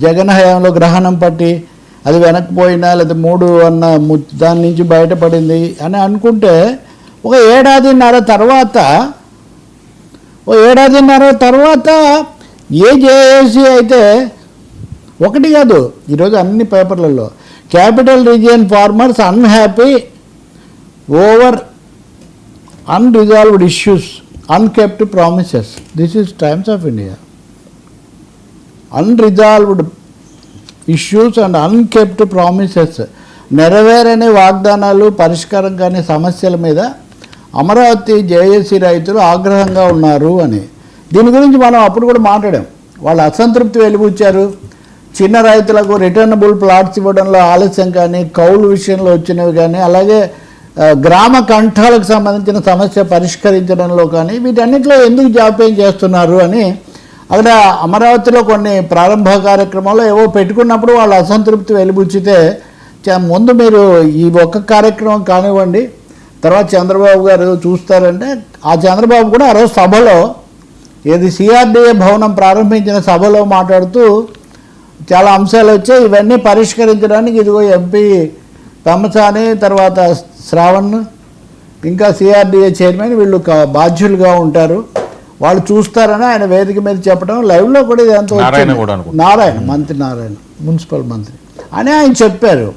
జగన్ హయాంలో గ్రహణం పట్టి అది వెనక్కిపోయినా లేదా 3 అన్న దాని నుంచి బయటపడింది అని అనుకుంటే ఒక ఏడాదిన్నర తర్వాత ఏ జేఏసీ అయితే ఒకటి కాదు, ఈరోజు అన్ని పేపర్లలో capital region farmers unhappy over unresolved issues unkept promises. This is Times of India. Unresolved issues and unkept promises, నెరవేరని వాగ్దానాలు, పరిష్కారం కాని సమస్యల మీద అమరావతి జేఏసీ రైతులు ఆగ్రహంగా ఉన్నారు అని. దీని గురించి మనం అప్పుడు కూడా మాట్లాడాం. వాళ్ళు అసంతృప్తి వెలిబుచ్చారు. చిన్న రైతులకు రిటర్నబుల్ ప్లాట్స్ ఇవ్వడంలో ఆలస్యం కానీ, కౌలు విషయంలో వచ్చినవి కానీ, అలాగే గ్రామ కంఠాలకు సంబంధించిన సమస్య పరిష్కరించడంలో కానీ వీటన్నిటిలో ఎందుకు జాప్యం చేస్తున్నారు అని అక్కడ అమరావతిలో కొన్ని ప్రారంభ కార్యక్రమాల్లో ఏవో పెట్టుకున్నప్పుడు వాళ్ళు అసంతృప్తి వెలిబుచ్చితే ముందు మీరు ఈ ఒక్క కార్యక్రమం కానివ్వండి, తర్వాత చంద్రబాబు గారు చూస్తారంటే ఆ చంద్రబాబు కూడా ఆ రోజు సభలో ఏది సిఆర్డీఏ భవనం ప్రారంభించిన సభలో మాట్లాడుతూ చాలా అంశాలు వచ్చాయి. ఇవన్నీ పరిష్కరించడానికి ఇదిగో ఎంపీ తమ్మసాని, తర్వాత శ్రావణ్, ఇంకా సిఆర్డీఏ చైర్మన్ వీళ్ళు బాధ్యులుగా ఉంటారు, వాళ్ళు చూస్తారని ఆయన వేదిక మీద చెప్పడం, లైవ్లో కూడా ఇదంతా వచ్చింది. నారాయణ మంత్రి, నారాయణ మున్సిపల్ మంత్రి అని ఆయన చెప్పారు.